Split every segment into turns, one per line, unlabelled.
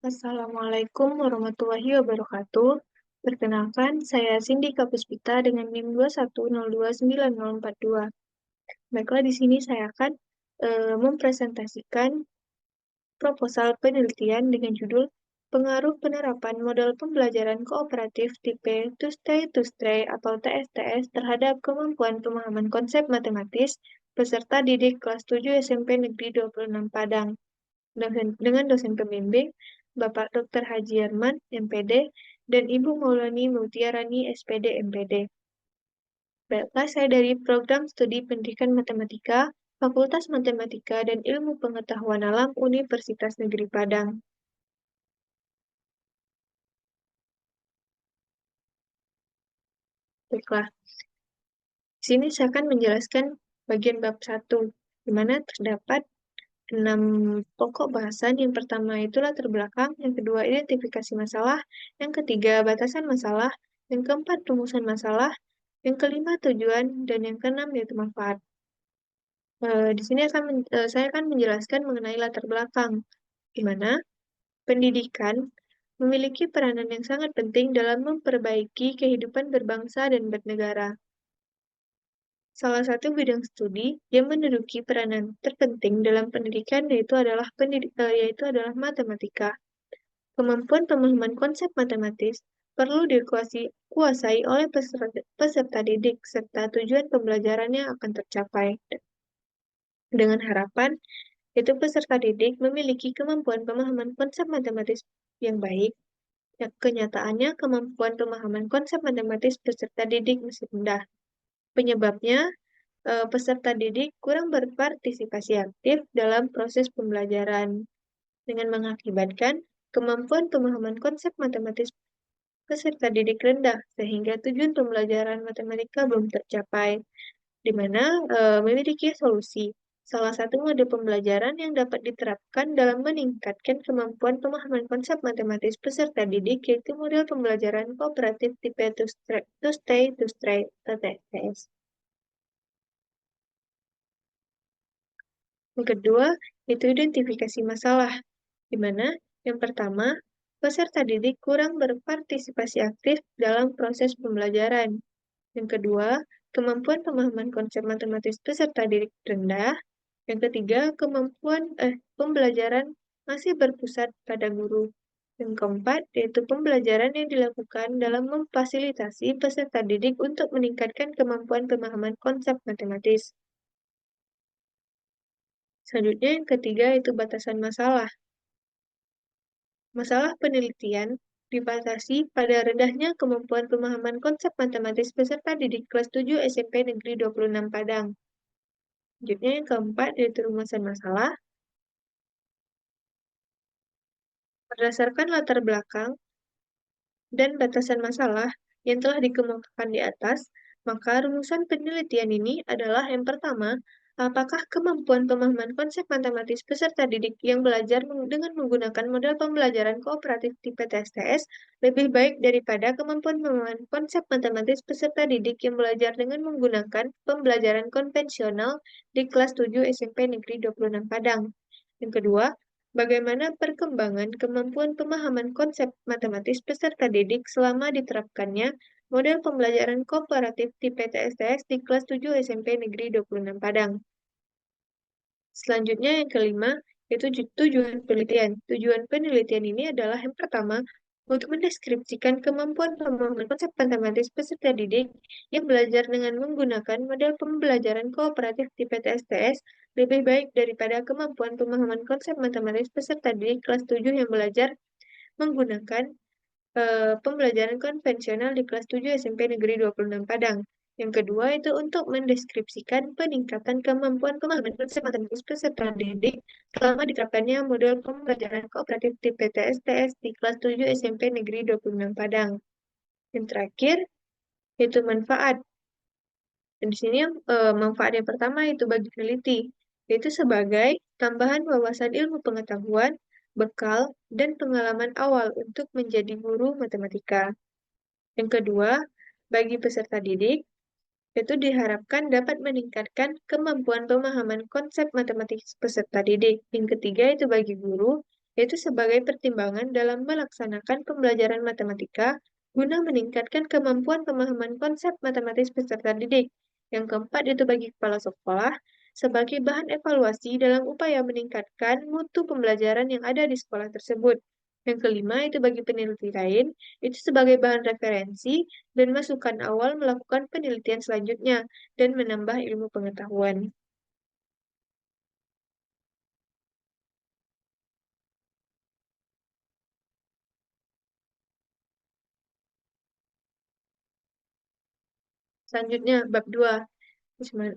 Assalamualaikum warahmatullahi wabarakatuh. Perkenalkan, saya Cindy Kapuspita dengan NIM 2102942. Baiklah, di sini saya akan mempresentasikan proposal penelitian dengan judul Pengaruh Penerapan Model Pembelajaran Kooperatif Tipe Two-Stay atau TSTS terhadap kemampuan pemahaman konsep matematis peserta didik kelas 7 SMP Negeri 26 Padang dengan dosen pembimbing Bapak Dr. Haji Yarman, MPD, dan Ibu Maulani Mutiarani, SPD, MPD. Baiklah, saya dari Program Studi Pendidikan Matematika, Fakultas Matematika dan Ilmu Pengetahuan Alam Universitas Negeri Padang. Baiklah, di sini saya akan menjelaskan bagian bab 1, di mana terdapat 6 pokok bahasan. Yang pertama itu latar belakang, yang kedua identifikasi masalah, yang ketiga batasan masalah, yang keempat rumusan masalah, yang kelima tujuan, dan yang keenam yaitu manfaat. Di sini saya akan menjelaskan mengenai latar belakang, di mana pendidikan memiliki peranan yang sangat penting dalam memperbaiki kehidupan berbangsa dan bernegara. Salah satu bidang studi yang menduduki peranan terpenting dalam pendidikan yaitu adalah matematika. Kemampuan pemahaman konsep matematis perlu dikuasai oleh peserta didik serta tujuan pembelajarannya akan tercapai. Dengan harapan, itu peserta didik memiliki kemampuan pemahaman konsep matematis yang baik. Kenyataannya, kemampuan pemahaman konsep matematis peserta didik masih rendah. Penyebabnya, peserta didik kurang berpartisipasi aktif dalam proses pembelajaran, dengan mengakibatkan kemampuan pemahaman konsep matematis peserta didik rendah, sehingga tujuan pembelajaran matematika belum tercapai, di mana memiliki solusi. Salah satu mode pembelajaran yang dapat diterapkan dalam meningkatkan kemampuan pemahaman konsep matematis peserta didik yaitu model pembelajaran kooperatif tipe Two-Stay atau TSTS. Yang kedua, itu identifikasi masalah, di mana yang pertama, peserta didik kurang berpartisipasi aktif dalam proses pembelajaran. Yang kedua, kemampuan pemahaman konsep matematis peserta didik rendah. Yang ketiga, kemampuan pembelajaran masih berpusat pada guru. Yang keempat, yaitu pembelajaran yang dilakukan dalam memfasilitasi peserta didik untuk meningkatkan kemampuan pemahaman konsep matematis. Selanjutnya, yang ketiga, yaitu batasan masalah. Masalah penelitian dibatasi pada rendahnya kemampuan pemahaman konsep matematis peserta didik kelas 7 SMP Negeri 26 Padang. Selanjutnya yang keempat yaitu rumusan masalah. Berdasarkan latar belakang dan batasan masalah yang telah dikemukakan di atas, maka rumusan penelitian ini adalah yang pertama, apakah kemampuan pemahaman konsep matematis peserta didik yang belajar dengan menggunakan model pembelajaran kooperatif tipe TSTS lebih baik daripada kemampuan pemahaman konsep matematis peserta didik yang belajar dengan menggunakan pembelajaran konvensional di kelas 7 SMP Negeri 26 Padang. Yang kedua, bagaimana perkembangan kemampuan pemahaman konsep matematis peserta didik selama diterapkannya model pembelajaran kooperatif tipe TSTS di kelas 7 SMP Negeri 26 Padang. Selanjutnya yang kelima, yaitu tujuan penelitian. Tujuan penelitian ini adalah yang pertama, untuk mendeskripsikan kemampuan pemahaman konsep matematis peserta didik yang belajar dengan menggunakan model pembelajaran kooperatif tipe TSTS lebih baik daripada kemampuan pemahaman konsep matematis peserta didik kelas 7 yang belajar menggunakan pembelajaran konvensional di kelas 7 SMP Negeri 26 Padang. Yang kedua itu untuk mendeskripsikan peningkatan kemampuan pemahaman konsep matematis peserta didik selama diterapkannya model pembelajaran kooperatif tipe TSTS di kelas 7 SMP Negeri 26 Padang. Yang terakhir yaitu manfaat. Dan di sini manfaat yang pertama itu bagi peneliti, yaitu sebagai tambahan wawasan ilmu pengetahuan, bekal, dan pengalaman awal untuk menjadi guru matematika. Yang kedua, bagi peserta didik, itu diharapkan dapat meningkatkan kemampuan pemahaman konsep matematik peserta didik. Yang ketiga itu bagi guru, yaitu sebagai pertimbangan dalam melaksanakan pembelajaran matematika guna meningkatkan kemampuan pemahaman konsep matematis peserta didik. Yang keempat itu bagi kepala sekolah sebagai bahan evaluasi dalam upaya meningkatkan mutu pembelajaran yang ada di sekolah tersebut. Yang kelima itu bagi peneliti lain, itu sebagai bahan referensi dan masukan awal melakukan penelitian selanjutnya dan menambah ilmu pengetahuan. Selanjutnya, bab 2,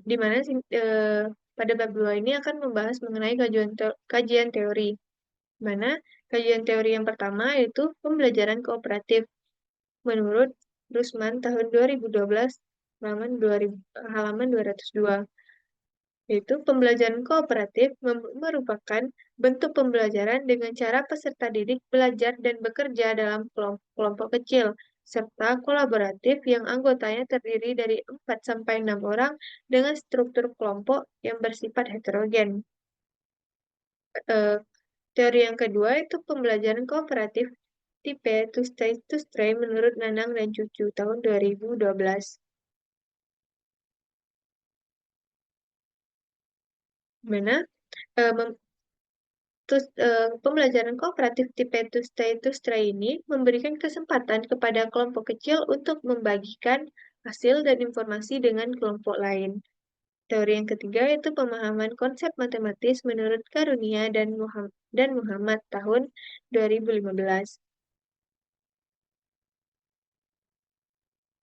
di mana pada bab 2 ini akan membahas mengenai kajian teori. Di mana kajian teori yang pertama yaitu pembelajaran kooperatif. Menurut Rusman tahun 2012, halaman 202. Yaitu pembelajaran kooperatif merupakan bentuk pembelajaran dengan cara peserta didik belajar dan bekerja dalam kelompok kecil, serta kolaboratif yang anggotanya terdiri dari 4 sampai 6 orang dengan struktur kelompok yang bersifat heterogen. Eh, Teori yang kedua itu pembelajaran kooperatif tipe Two-Stray menurut Nanang dan Cucu tahun 2012. Mana pembelajaran kooperatif tipe Two-Stray ini memberikan kesempatan kepada kelompok kecil untuk membagikan hasil dan informasi dengan kelompok lain. Teori yang ketiga yaitu pemahaman konsep matematis menurut Karunia dan Muhammad tahun 2015.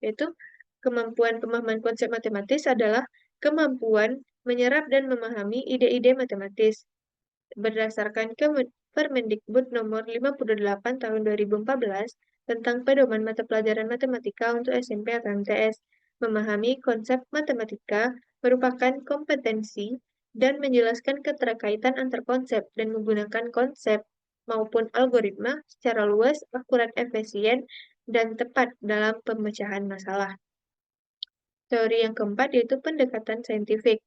Yaitu kemampuan pemahaman konsep matematis adalah kemampuan menyerap dan memahami ide-ide matematis berdasarkan Permendikbud nomor 58 tahun 2014 tentang pedoman mata pelajaran matematika untuk SMP atau MTS. Memahami konsep matematika merupakan kompetensi dan menjelaskan keterkaitan antar konsep dan menggunakan konsep maupun algoritma secara luas, akurat, efisien, dan tepat dalam pemecahan masalah. Teori yang keempat yaitu pendekatan saintifik.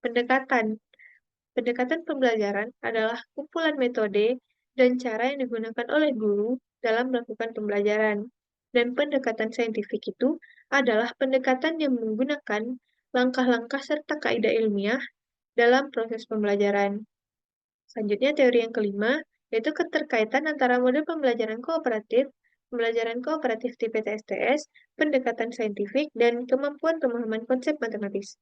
Pendekatan Pendekatan pembelajaran adalah kumpulan metode dan cara yang digunakan oleh guru dalam melakukan pembelajaran. Dan pendekatan saintifik itu adalah pendekatan yang menggunakan langkah-langkah serta kaidah ilmiah dalam proses pembelajaran. Selanjutnya, teori yang kelima, yaitu keterkaitan antara model pembelajaran kooperatif tipe TSTS, pendekatan saintifik, dan kemampuan pemahaman konsep matematis.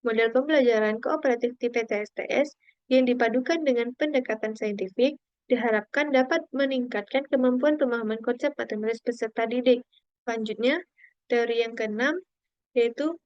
Model pembelajaran kooperatif tipe TSTS yang dipadukan dengan pendekatan saintifik diharapkan dapat meningkatkan kemampuan pemahaman konsep matematis peserta didik. Selanjutnya, teori yang keenam yaitu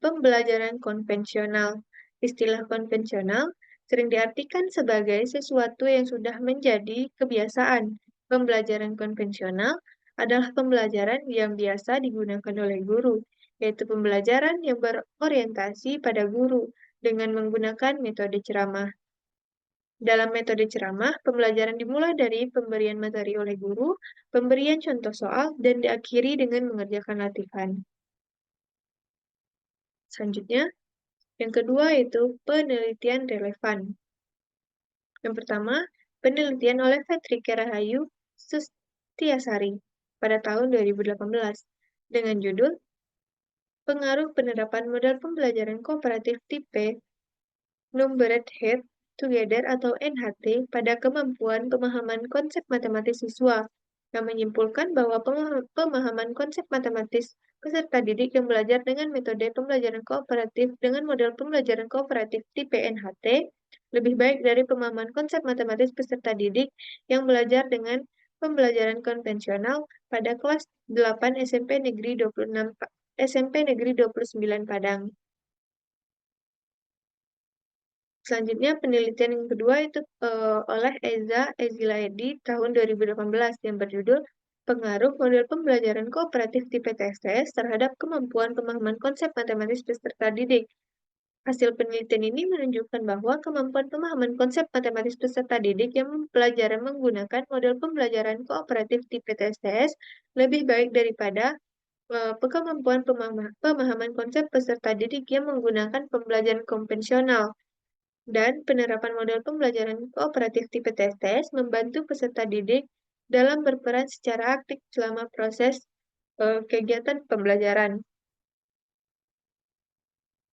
pembelajaran konvensional. Istilah konvensional sering diartikan sebagai sesuatu yang sudah menjadi kebiasaan. Pembelajaran konvensional adalah pembelajaran yang biasa digunakan oleh guru, yaitu pembelajaran yang berorientasi pada guru dengan menggunakan metode ceramah. Dalam metode ceramah, pembelajaran dimulai dari pemberian materi oleh guru, pemberian contoh soal, dan diakhiri dengan mengerjakan latihan. Selanjutnya, yang kedua yaitu penelitian relevan. Yang pertama, penelitian oleh Patrick Rahayu Sustiasari pada tahun 2018 dengan judul Pengaruh Penerapan Model Pembelajaran Kooperatif Tipe Numbered Head Together atau NHT pada kemampuan pemahaman konsep matematis siswa, yang menyimpulkan bahwa pemahaman konsep matematis peserta didik yang belajar dengan metode pembelajaran kooperatif dengan model pembelajaran kooperatif tipe NHT lebih baik dari pemahaman konsep matematis peserta didik yang belajar dengan pembelajaran konvensional pada kelas 8 SMP Negeri 29 Padang. Selanjutnya, penelitian yang kedua itu oleh Eza Ezilaedi tahun 2018 yang berjudul Pengaruh Model Pembelajaran Kooperatif Tipe TSTS terhadap Kemampuan Pemahaman Konsep Matematis Peserta Didik. Hasil penelitian ini menunjukkan bahwa kemampuan pemahaman konsep matematis peserta didik yang belajar menggunakan model pembelajaran kooperatif tipe TSTS lebih baik daripada kemampuan pemahaman konsep peserta didik yang menggunakan pembelajaran konvensional. Dan penerapan model pembelajaran kooperatif tipe TSTS membantu peserta didik dalam berperan secara aktif selama proses kegiatan pembelajaran.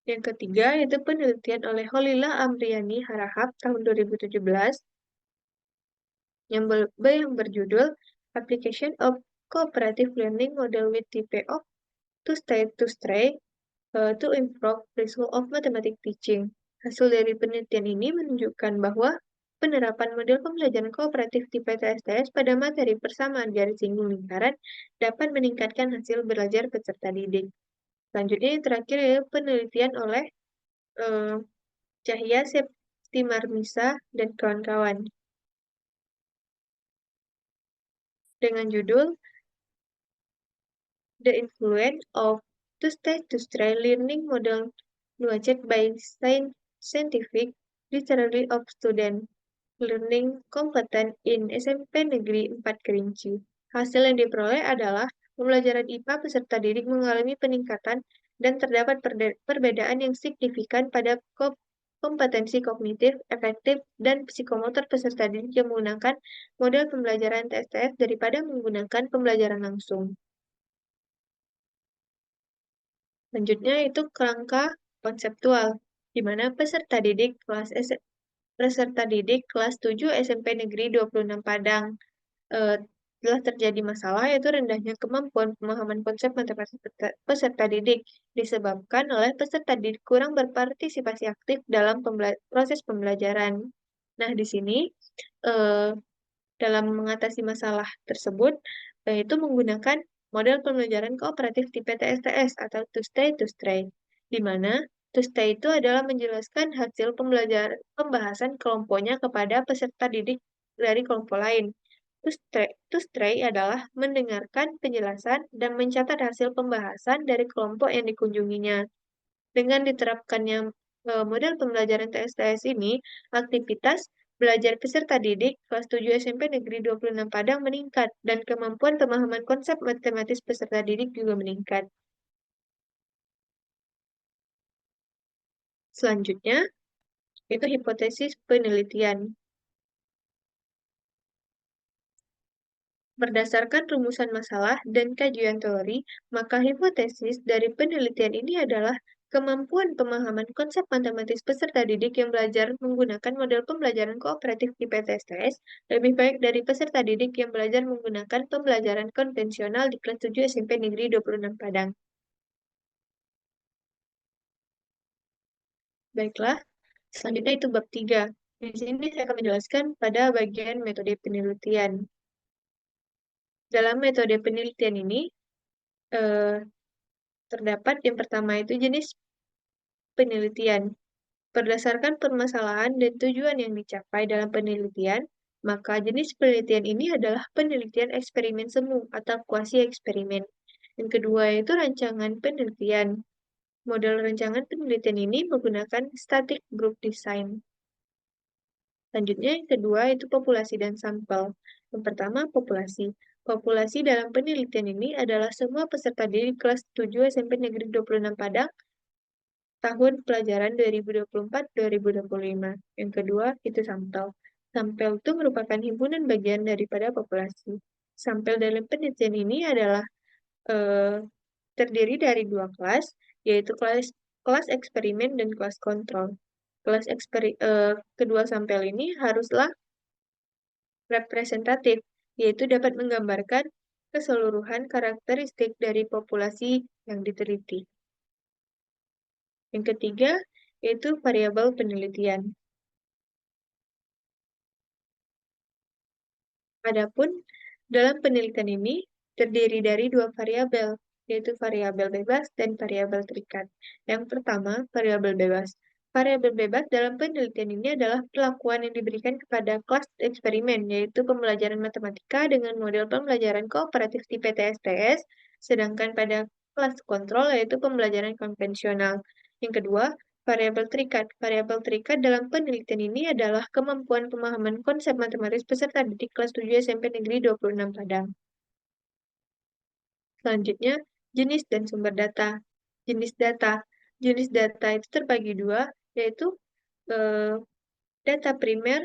Yang ketiga, yaitu penelitian oleh Holila Amriani Harahap tahun 2017 yang berjudul Application of Cooperative Learning Model with Type of to Stray to Improve Result of Mathematics Teaching. Hasil dari penelitian ini menunjukkan bahwa penerapan model pembelajaran kooperatif tipe TSTS pada materi persamaan garis singgung lingkaran dapat meningkatkan hasil belajar peserta didik. Selanjutnya yang terakhir yaitu penelitian oleh eh, Cahya Septimarmisa dan kawan-kawan dengan judul The Influence of Two-Stage Learning Model Nurtured by Scientific Literary of Student Learning Competent in SMP Negeri 4 Kerinci. Hasil yang diperoleh adalah pembelajaran IPA peserta didik mengalami peningkatan dan terdapat perbedaan yang signifikan pada kompetensi kognitif, efektif, dan psikomotor peserta didik yang menggunakan model pembelajaran TSTF daripada menggunakan pembelajaran langsung. Selanjutnya itu kerangka konseptual, di mana peserta didik kelas 7 SMP Negeri 26 Padang telah terjadi masalah yaitu rendahnya kemampuan pemahaman konsep matematika peserta didik disebabkan oleh peserta didik kurang berpartisipasi aktif dalam proses pembelajaran. Nah, di sini eh, dalam mengatasi masalah tersebut, yaitu menggunakan model pembelajaran kooperatif tipe TSTS atau Two-Stay, di mana Two-Stay itu adalah menjelaskan hasil pembahasan kelompoknya kepada peserta didik dari kelompok lain. Two-Stray adalah mendengarkan penjelasan dan mencatat hasil pembahasan dari kelompok yang dikunjunginya. Dengan diterapkannya model pembelajaran TSTS ini, aktivitas belajar peserta didik kelas 7 SMP Negeri 26 Padang meningkat dan kemampuan pemahaman konsep matematis peserta didik juga meningkat. Selanjutnya, itu hipotesis penelitian. Berdasarkan rumusan masalah dan kajian teori, maka hipotesis dari penelitian ini adalah kemampuan pemahaman konsep matematis peserta didik yang belajar menggunakan model pembelajaran kooperatif di PTSTS lebih baik dari peserta didik yang belajar menggunakan pembelajaran konvensional di kelas 7 SMP Negeri 26 Padang. Baiklah, selanjutnya itu bab 3. Di sini saya akan menjelaskan pada bagian metode penelitian. Dalam metode penelitian ini, eh, terdapat yang pertama itu jenis penelitian. Berdasarkan permasalahan dan tujuan yang dicapai dalam penelitian, maka jenis penelitian ini adalah penelitian eksperimen semu atau kuasi eksperimen. Yang kedua itu rancangan penelitian. Model rancangan penelitian ini menggunakan static group design. Selanjutnya yang kedua itu populasi dan sampel. Yang pertama populasi. Populasi dalam penelitian ini adalah semua peserta didik kelas 7 SMP Negeri 26 Padang tahun pelajaran 2024-2025. Yang kedua, itu sampel. Sampel itu merupakan himpunan bagian daripada populasi. Sampel dalam penelitian ini adalah eh, terdiri dari dua kelas, yaitu kelas eksperimen dan kelas kontrol. Kedua sampel ini haruslah representatif, yaitu dapat menggambarkan keseluruhan karakteristik dari populasi yang diteliti. Yang ketiga, yaitu variabel penelitian. Adapun dalam penelitian ini terdiri dari dua variabel, yaitu variabel bebas dan variabel terikat. Yang pertama, variabel bebas. Variabel bebas dalam penelitian ini adalah perlakuan yang diberikan kepada kelas eksperimen, yaitu pembelajaran matematika dengan model pembelajaran kooperatif tipe TSTS, sedangkan pada kelas kontrol yaitu pembelajaran konvensional. Yang kedua, variabel terikat. Variabel terikat dalam penelitian ini adalah kemampuan pemahaman konsep matematis peserta didik kelas 7 SMP Negeri 26 Padang. Selanjutnya, jenis dan sumber data. Jenis data. Jenis data itu terbagi dua, yaitu eh, data primer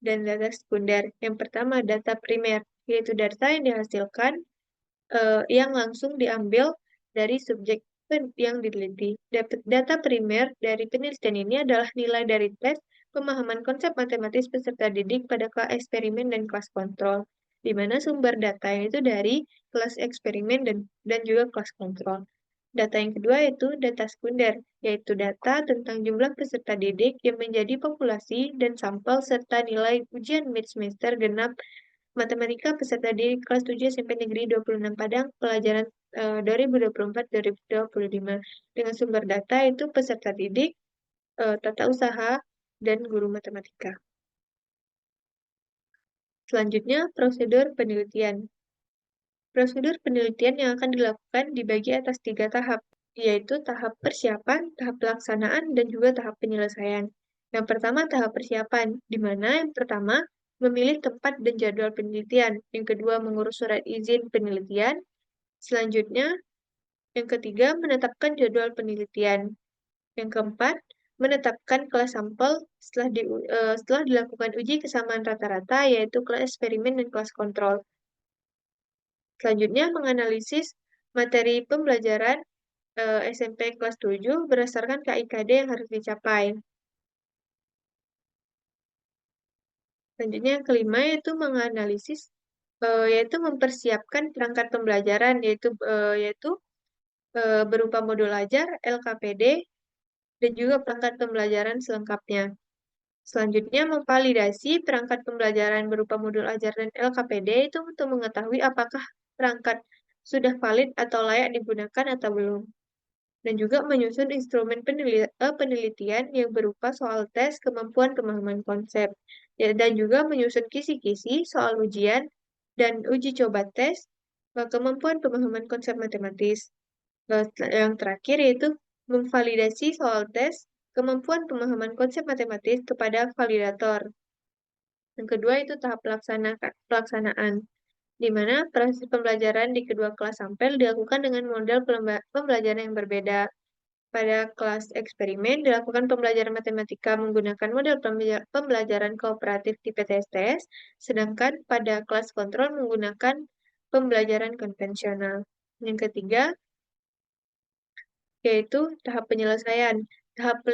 dan data sekunder. Yang pertama, data primer, yaitu data yang dihasilkan yang langsung diambil dari subjek yang diteliti. Data primer dari penelitian ini adalah nilai dari tes pemahaman konsep matematis peserta didik pada kelas eksperimen dan kelas kontrol, di mana sumber data itu dari kelas eksperimen dan juga kelas kontrol. Data yang kedua yaitu data sekunder, yaitu data tentang jumlah peserta didik yang menjadi populasi dan sampel serta nilai ujian mid semester genap Matematika peserta didik kelas 7 SMP Negeri 26 Padang, pelajaran 2024-2025. Dengan sumber data itu peserta didik, tata usaha, dan guru matematika. Selanjutnya, prosedur penelitian. Prosedur penelitian yang akan dilakukan dibagi atas 3 tahap, yaitu tahap persiapan, tahap pelaksanaan, dan juga tahap penyelesaian. Yang pertama, tahap persiapan, di mana yang pertama, memilih tempat dan jadwal penelitian. Yang kedua, mengurus surat izin penelitian. Selanjutnya, yang ketiga, menetapkan jadwal penelitian. Yang keempat, menetapkan kelas sampel setelah dilakukan uji kesamaan rata-rata, yaitu kelas eksperimen dan kelas kontrol. Selanjutnya, menganalisis materi pembelajaran SMP kelas 7 berdasarkan KIKD yang harus dicapai. Selanjutnya, yang kelima, yaitu mempersiapkan perangkat pembelajaran, yaitu berupa modul ajar, LKPD, dan juga perangkat pembelajaran selengkapnya. Selanjutnya, memvalidasi perangkat pembelajaran berupa modul ajar dan LKPD itu untuk mengetahui apakah perangkat sudah valid atau layak digunakan atau belum. Dan juga menyusun instrumen penelitian yang berupa soal tes kemampuan pemahaman konsep. Ya, dan juga menyusun kisi-kisi soal ujian dan uji coba tes kemampuan pemahaman konsep matematis. Yang terakhir yaitu memvalidasi soal tes kemampuan pemahaman konsep matematis kepada validator. Yang kedua itu tahap pelaksanaan, di mana proses pembelajaran di kedua kelas sampel dilakukan dengan model pembelajaran yang berbeda. Pada kelas eksperimen dilakukan pembelajaran matematika menggunakan model pembelajaran kooperatif di PTSTS, sedangkan pada kelas kontrol menggunakan pembelajaran konvensional. Yang ketiga, yaitu tahap penyelesaian. Tahap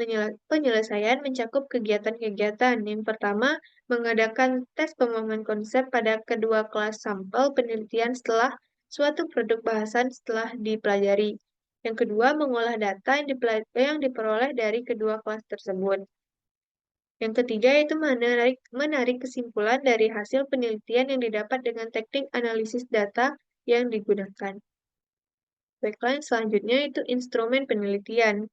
penyelesaian mencakup kegiatan-kegiatan. Yang pertama, mengadakan tes pemahaman konsep pada kedua kelas sampel penelitian setelah suatu produk bahasan setelah dipelajari. Yang kedua, mengolah data yang diperoleh dari kedua kelas tersebut. Yang ketiga, yaitu menarik kesimpulan dari hasil penelitian yang didapat dengan teknik analisis data yang digunakan. Baiklah, selanjutnya itu instrumen penelitian.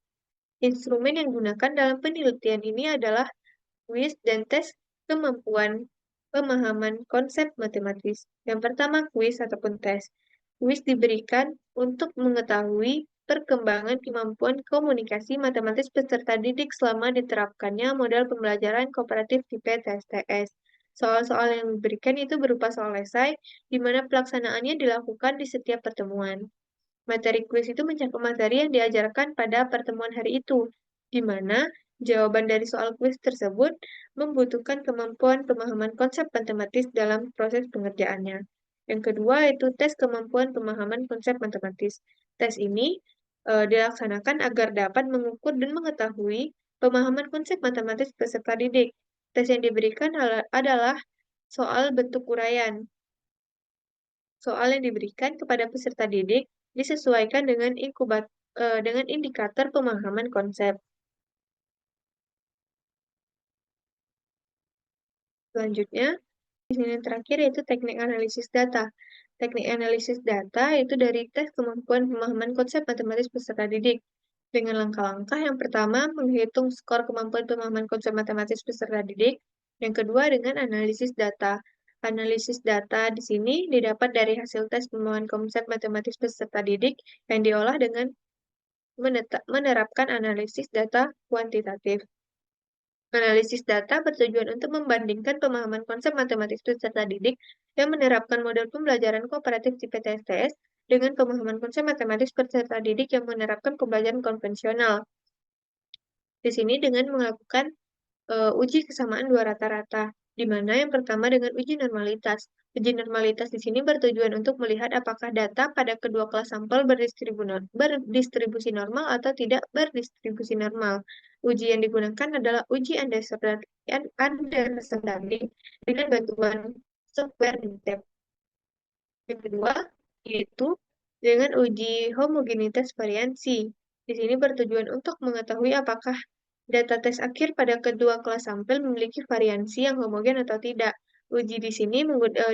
Instrumen yang digunakan dalam penelitian ini adalah kuis dan tes kemampuan pemahaman konsep matematis. Yang pertama, kuis ataupun tes. Kuis diberikan untuk mengetahui perkembangan kemampuan komunikasi matematis peserta didik selama diterapkannya model pembelajaran kooperatif tipe TSTS. Soal-soal yang diberikan itu berupa soal esai, di mana pelaksanaannya dilakukan di setiap pertemuan. Materi kuis itu mencakup materi yang diajarkan pada pertemuan hari itu, di mana jawaban dari soal kuis tersebut membutuhkan kemampuan pemahaman konsep matematis dalam proses pengerjaannya. Yang kedua yaitu tes kemampuan pemahaman konsep matematis. Tes ini dilaksanakan agar dapat mengukur dan mengetahui pemahaman konsep matematis peserta didik. Tes yang diberikan adalah soal bentuk uraian. Soal yang diberikan kepada peserta didik disesuaikan dengan indikator pemahaman konsep. Selanjutnya, di sini yang terakhir yaitu teknik analisis data. Teknik analisis data itu dari tes kemampuan pemahaman konsep matematis peserta didik. Dengan langkah-langkah yang pertama, menghitung skor kemampuan pemahaman konsep matematis peserta didik. Yang kedua, dengan analisis data. Analisis data di sini didapat dari hasil tes pemahaman konsep matematis peserta didik yang diolah dengan menerapkan analisis data kuantitatif. Analisis data bertujuan untuk membandingkan pemahaman konsep matematis peserta didik yang menerapkan model pembelajaran kooperatif tipe TSTS dengan pemahaman konsep matematis peserta didik yang menerapkan pembelajaran konvensional. Di sini dengan melakukan uji kesamaan dua rata-rata, di mana yang pertama dengan uji normalitas. Uji normalitas di sini bertujuan untuk melihat apakah data pada kedua kelas sampel berdistribusi normal atau tidak berdistribusi normal. Uji yang digunakan adalah uji Anderson Darling dengan bantuan software MATLAB. Yang kedua, yaitu dengan uji homogenitas variansi. Di sini bertujuan untuk mengetahui apakah data tes akhir pada kedua kelas sampel memiliki variansi yang homogen atau tidak. Uji di sini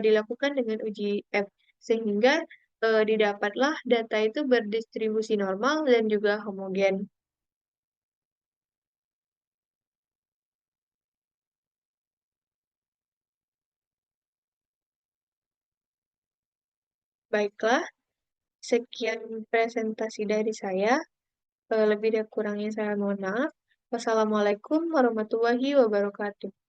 dilakukan dengan uji F, sehingga didapatlah data itu berdistribusi normal dan juga homogen. Baiklah, sekian presentasi dari saya. Lebih dan kurangnya saya mohon maaf. Wassalamualaikum warahmatullahi wabarakatuh.